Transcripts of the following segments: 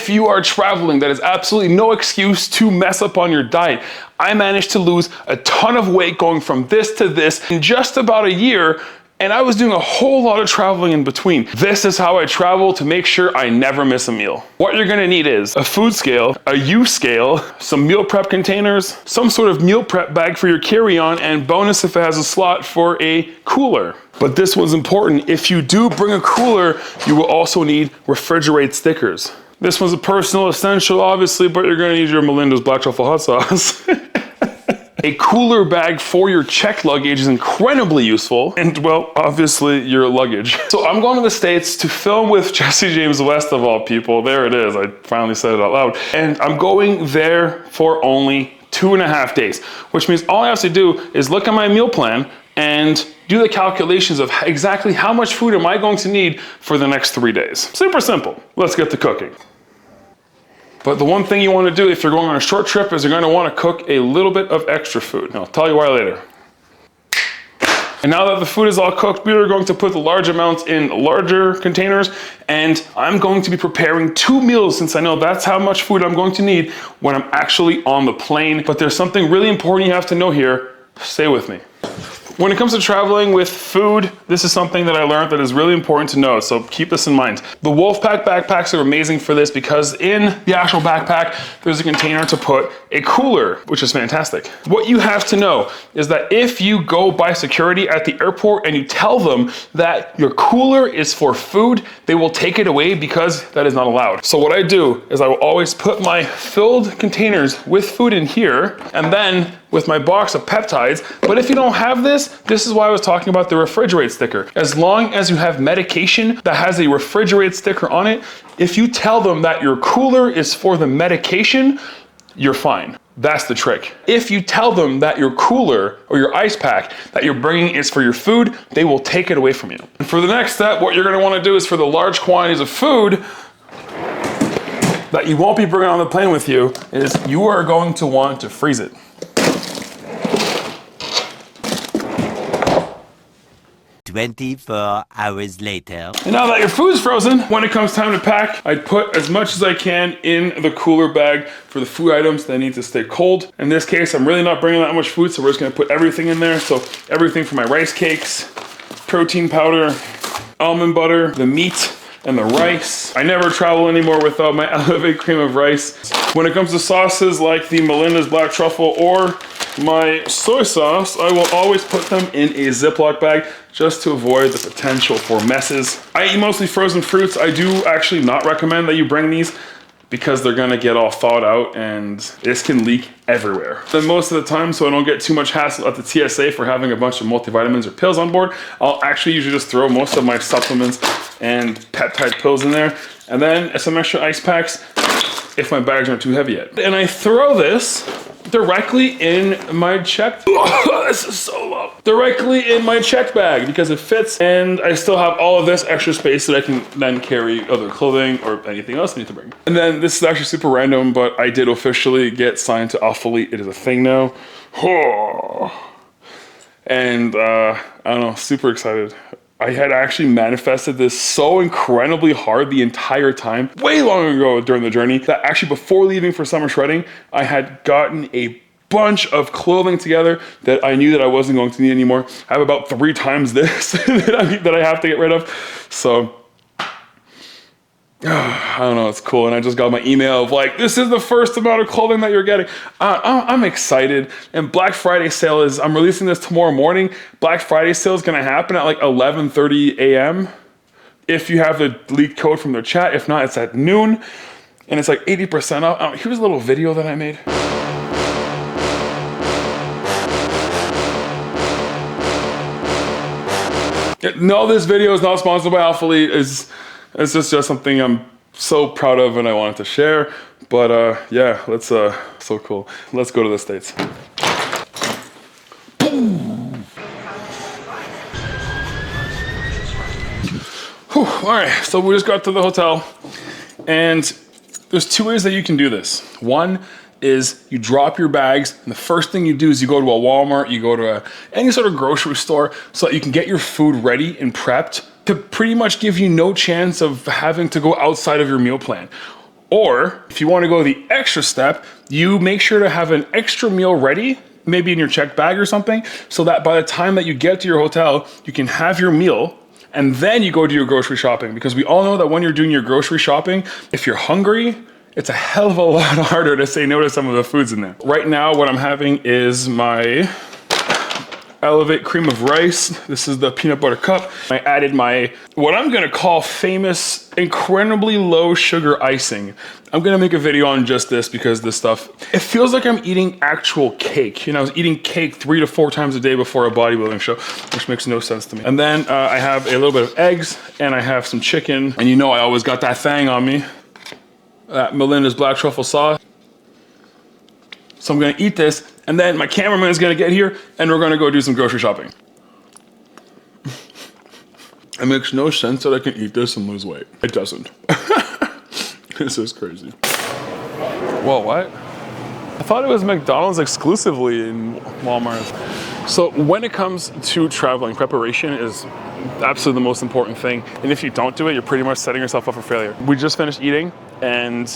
if you are traveling, that is absolutely no excuse to mess up on your diet. I managed to lose a ton of weight going from this to this in just about a year, and I was doing a whole lot of traveling in between. This is how I travel to make sure I never miss a meal. What you're gonna need is a food scale, a U scale, some meal prep containers, some sort of meal prep bag for your carry-on, and bonus if it has a slot for a cooler. But this was important. If you do bring a cooler, you will also need refrigerate stickers. This one's a personal essential, obviously, but you're gonna need your Melinda's Black Truffle Hot Sauce. A cooler bag for your checked luggage is incredibly useful, and well, obviously your luggage. So I'm going to the States to film with Jesse James West of all people. There it is, I finally said it out loud. And I'm going there for only 2.5 days, which means all I have to do is look at my meal plan and do the calculations of exactly how much food am I going to need for the next 3 days. Super simple. Let's get to cooking. But the one thing you want to do if you're going on a short trip is you're going to want to cook a little bit of extra food. And I'll tell you why later. And now that the food is all cooked, we are going to put the large amounts in larger containers, and I'm going to be preparing 2 meals since I know that's how much food I'm going to need when I'm actually on the plane. But there's something really important you have to know here. Stay with me. When it comes to traveling with food, this is something that I learned that is really important to know, so keep this in mind. The Wolfpack backpacks are amazing for this because in the actual backpack, there's a container to put a cooler, which is fantastic. What you have to know is that if you go by security at the airport and you tell them that your cooler is for food, they will take it away because that is not allowed. So what I do is I will always put my filled containers with food in here, and then with my box of peptides. But if you don't have this, this is why I was talking about the refrigerate sticker. As long as you have medication that has a refrigerate sticker on it, if you tell them that your cooler is for the medication, you're fine. That's the trick. If you tell them that your cooler or your ice pack that you're bringing is for your food, they will take it away from you. And for the next step, what you're gonna wanna do is for the large quantities of food that you won't be bringing on the plane with you, is you are going to want to freeze it. 24 hours later. And now that your food's frozen, when it comes time to pack, I put as much as I can in the cooler bag for the food items that need to stay cold. In this case, I'm really not bringing that much food, so we're just gonna put everything in there. So everything from my rice cakes, protein powder, almond butter, the meat, and the rice. I never travel anymore without my Elevate cream of rice. When it comes to sauces like the Melinda's Black Truffle or my soy sauce, I will always put them in a Ziploc bag just to avoid the potential for messes. I eat mostly frozen fruits. I do actually not recommend that you bring these because they're gonna get all thawed out and this can leak everywhere. Then most of the time, so I don't get too much hassle at the TSA for having a bunch of multivitamins or pills on board, I'll actually usually just throw most of my supplements and peptide pills in there, and then some extra ice packs if my bags aren't too heavy yet. And I throw this directly in my checked, this is so low. Directly in my checked bag because it fits, and I still have all of this extra space that I can then carry other clothing or anything else I need to bring. And then this is actually super random, but I did officially get signed to ALPHALETE. It is a thing now. And I don't know, super excited. I had actually manifested this so incredibly hard the entire time, way long ago during the journey, that actually before leaving for summer shredding, I had gotten a bunch of clothing together that I knew that I wasn't going to need anymore. I have about 3 times this that I have to get rid of. So, I don't know, it's cool. And I just got my email of like, this is the first amount of clothing that you're getting. I'm excited. And Black Friday sale is, I'm releasing this tomorrow morning. Black Friday sale is gonna happen at like 11:30 a.m. if you have the leaked code from their chat. If not, it's at noon. And it's like 80% off. Here's a little video that I made. No, this video is not sponsored by ALPHALETE. It's just something I'm so proud of and I wanted to share. But yeah, let's, so cool. Let's go to the States. Whew, all right, so we just got to the hotel, and there's 2 ways that you can do this. One is you drop your bags, and the first thing you do is you go to a Walmart, you go to any sort of grocery store so that you can get your food ready and prepped to pretty much give you no chance of having to go outside of your meal plan. Or if you want to go the extra step, you make sure to have an extra meal ready, maybe in your checked bag or something, so that by the time that you get to your hotel, you can have your meal and then you go do your grocery shopping. Because we all know that when you're doing your grocery shopping, if you're hungry, it's a hell of a lot harder to say no to some of the foods in there. Right now, what I'm having is my Elevate cream of rice. This is the peanut butter cup. I added my, what I'm gonna call famous, incredibly low sugar icing. I'm gonna make a video on just this because this stuff, it feels like I'm eating actual cake. You know, I was eating cake 3 to 4 times a day before a bodybuilding show, which makes no sense to me. And then I have a little bit of eggs and I have some chicken. And you know I always got that thing on me. Melinda's black truffle sauce. So I'm gonna eat this, and then my cameraman is gonna get here, and we're gonna go do some grocery shopping. It makes no sense that I can eat this and lose weight. It doesn't. This is crazy. Whoa, what? I thought it was McDonald's exclusively in Walmart. So when it comes to traveling, preparation is absolutely the most important thing. And if you don't do it, you're pretty much setting yourself up for failure. We just finished eating, and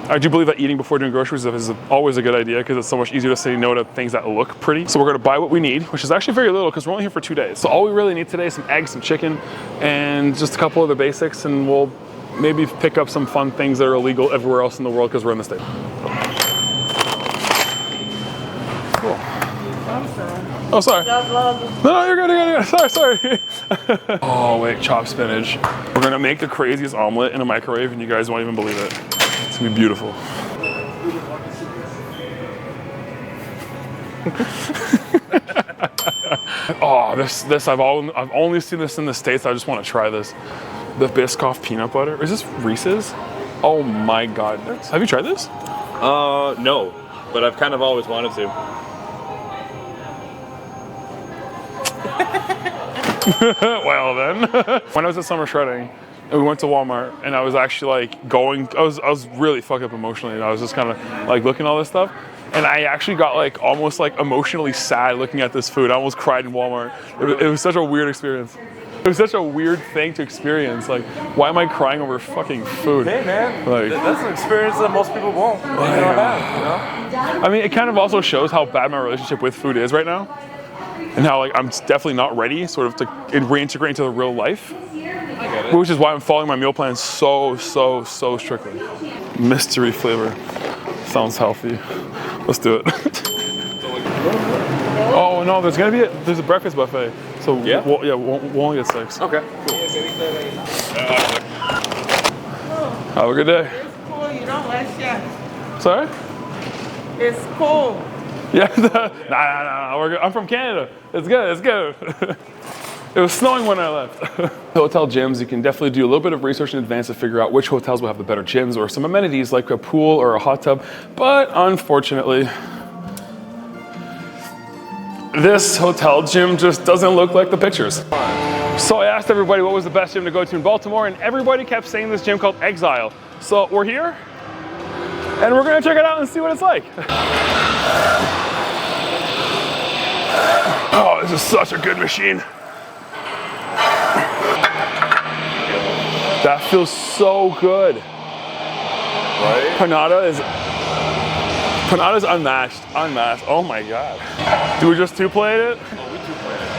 I do believe that eating before doing groceries is always a good idea because it's so much easier to say no to things that look pretty. So we're gonna buy what we need, which is actually very little because we're only here for 2 days. So all we really need today is some eggs, some chicken, and just a couple other basics, and we'll maybe pick up some fun things that are illegal everywhere else in the world because we're in the States. Cool. Oh, sorry. No, you're good, you're good. Sorry. Oh, wait, chopped spinach. We're gonna make the craziest omelet in a microwave and you guys won't even believe it. It's gonna be beautiful. Oh, this I've only seen this in the States. I just want to try this. The Biscoff peanut butter. Is this Reese's? Oh my God. Have you tried this? No, but I've kind of always wanted to. Well then. When I was at summer shredding, and we went to Walmart, and I was actually like going, I was really fucked up emotionally, and I was just kind of like looking at all this stuff, and I actually got like almost like emotionally sad looking at this food. I almost cried in Walmart. It was such a weird experience. It was such a weird thing to experience. Like, why am I crying over fucking food? Hey man, like, that's an experience that most people won't have, you know? I mean, it kind of also shows how bad my relationship with food is right now, and how like I'm definitely not ready sort of to reintegrate into the real life. I get it. Which is why I'm following my meal plan so strictly. Mystery flavor. Sounds healthy. Let's do it. Oh no, there's a breakfast buffet. So yeah, we'll only get 6. Okay. Cool. Have a good day. It's cool, you don't like that. Sorry? It's cool. Yeah, nah, we're good. I'm from Canada. It's good. It was snowing when I left. Hotel gyms, you can definitely do a little bit of research in advance to figure out which hotels will have the better gyms or some amenities like a pool or a hot tub. But unfortunately, this hotel gym just doesn't look like the pictures. So I asked everybody what was the best gym to go to in Baltimore, and everybody kept saying this gym called Exile. So we're here, and we're gonna check it out and see what it's like. Oh, this is such a good machine. That feels so good. Right? Panada's unmatched. Oh my God. Do we just 2-plate it? Oh, we 2-played it.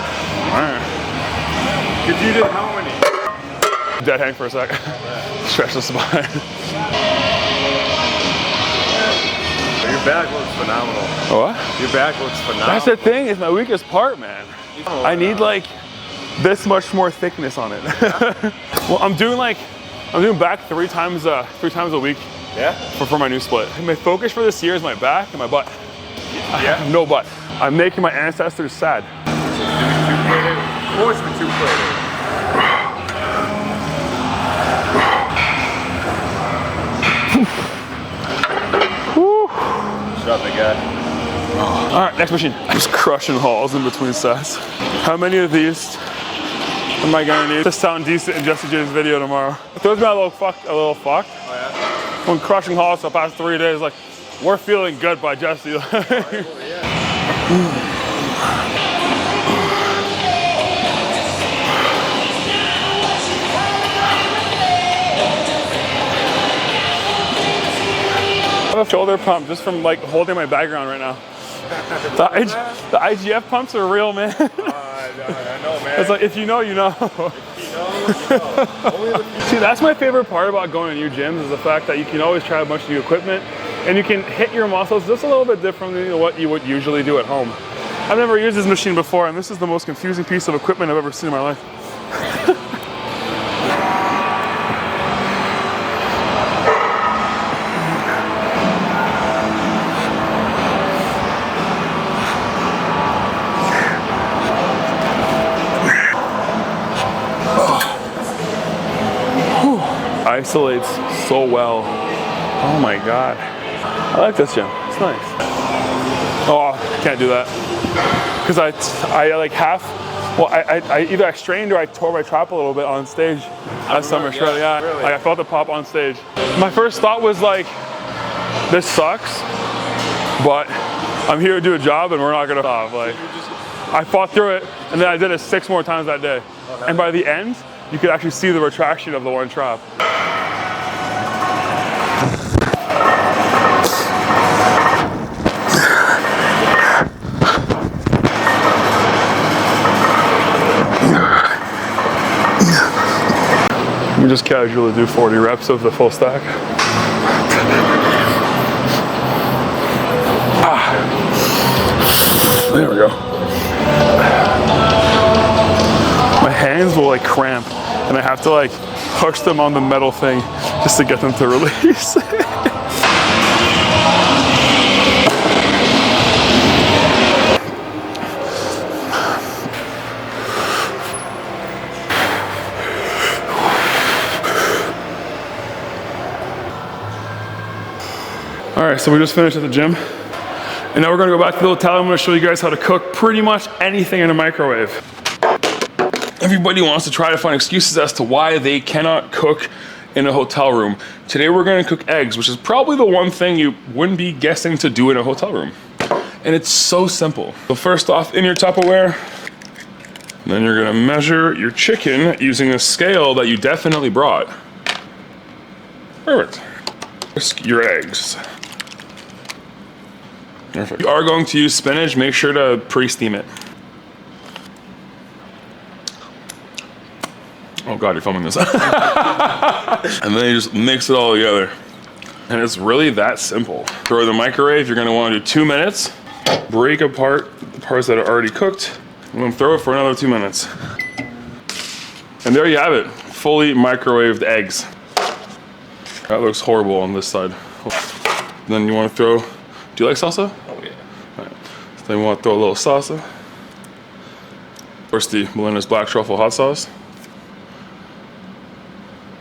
All right. Cause you did how many? Dead hang for a sec. Stretch the spine. Your back looks phenomenal. What? Your back looks phenomenal. That's the thing, it's my weakest part, man. I need like this much more thickness on it. Well, I'm doing back three times a week. Yeah? For my new split. My focus for this year is my back and my butt. Yeah? I have no butt. I'm making my ancestors sad. So do we 2-plate it? Or should we 2-plate it? Shut up, big guy. All right, next machine. Just crushing hauls in between sets. How many of these am I gonna need to sound decent in Jesse J's video tomorrow? It throws me a little fucked. Oh yeah? When crushing hauls for the past 3 days, like, we're feeling good by Jesse. I have a shoulder pump just from like holding my bag around right now. The IGF pumps are real, man. I know, man. It's like, if you know, you know. See, that's my favorite part about going to new gyms is the fact that you can always try a bunch of new equipment and you can hit your muscles just a little bit differently than what you would usually do at home. I've never used this machine before, and this is the most confusing piece of equipment I've ever seen in my life. Isolates so well. Oh my God. I like this gym. It's nice. Oh, can't do that. Because I like half, well, I either I strained or I tore my trap a little bit on stage last summer. Sure, yeah. Really? Like, I felt the pop on stage. My first thought was like, this sucks, but I'm here to do a job and we're not gonna stop. Like, I fought through it and then I did it 6 more times that day. And by the end, you could actually see the retraction of the one trap. We just casually do 40 reps of the full stack. There we go. My hands will like cramp and I have to like push them on the metal thing just to get them to release. All right, so we just finished at the gym. And now we're gonna go back to the hotel. I'm gonna show you guys how to cook pretty much anything in a microwave. Everybody wants to try to find excuses as to why they cannot cook in a hotel room. Today we're gonna cook eggs, which is probably the one thing you wouldn't be guessing to do in a hotel room. And it's so simple. So first off, in your Tupperware, then you're gonna measure your chicken using a scale that you definitely brought. Perfect. Whisk your eggs. Perfect. If you are going to use spinach, make sure to pre-steam it. Oh God, you're filming this. And then you just mix it all together. And it's really that simple. Throw it in the microwave, you're gonna wanna do 2 minutes. Break apart the parts that are already cooked, and then throw it for another 2 minutes. And there you have it, fully microwaved eggs. That looks horrible on this side. Then you wanna throw, do you like salsa? Oh yeah. All right. So then you wanna throw a little salsa. Of course, the Melinda's black truffle hot sauce.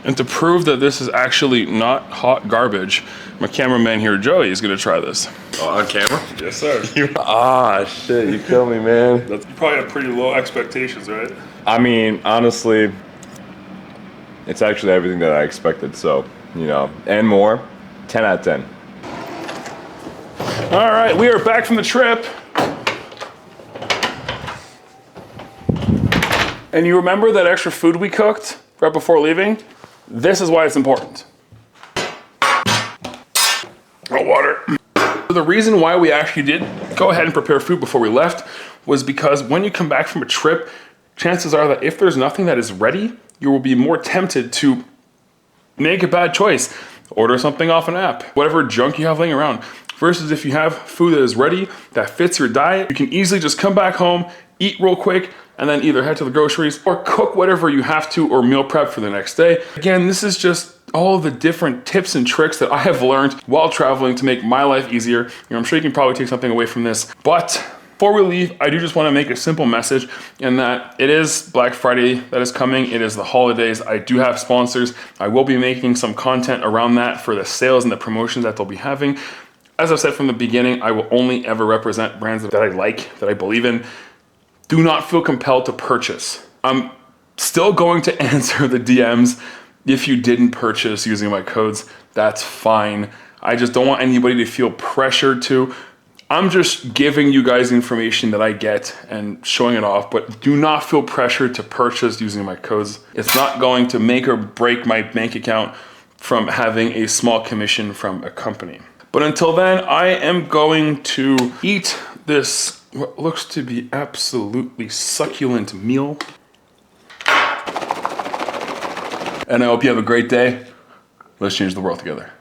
And to prove that this is actually not hot garbage, my cameraman here, Joey, is gonna try this. Oh, on camera? Yes, sir. Ah, shit, you kill me, man. You probably have pretty low expectations, right? I mean, honestly, it's actually everything that I expected, so, you know, and more. 10 out of 10. All right, we are back from the trip. And you remember that extra food we cooked right before leaving? This is why it's important. Oh, water. The reason why we actually did go ahead and prepare food before we left was because when you come back from a trip, chances are that if there's nothing that is ready, you will be more tempted to make a bad choice. Order something off an app, whatever junk you have laying around. Versus if you have food that is ready, that fits your diet, you can easily just come back home, eat real quick, and then either head to the groceries or cook whatever you have to or meal prep for the next day. Again, this is just all of the different tips and tricks that I have learned while traveling to make my life easier. You know, I'm sure you can probably take something away from this. But before we leave, I do just want to make a simple message in that it is Black Friday that is coming. It is the holidays. I do have sponsors. I will be making some content around that for the sales and the promotions that they'll be having. As I've said from the beginning, I will only ever represent brands that I like, that I believe in. Do not feel compelled to purchase. I'm still going to answer the DMs if you didn't purchase using my codes. That's fine. I just don't want anybody to feel pressured to. I'm just giving you guys information that I get and showing it off, but do not feel pressured to purchase using my codes. It's not going to make or break my bank account from having a small commission from a company. But until then, I am going to eat this, what looks to be absolutely succulent meal. And I hope you have a great day. Let's change the world together.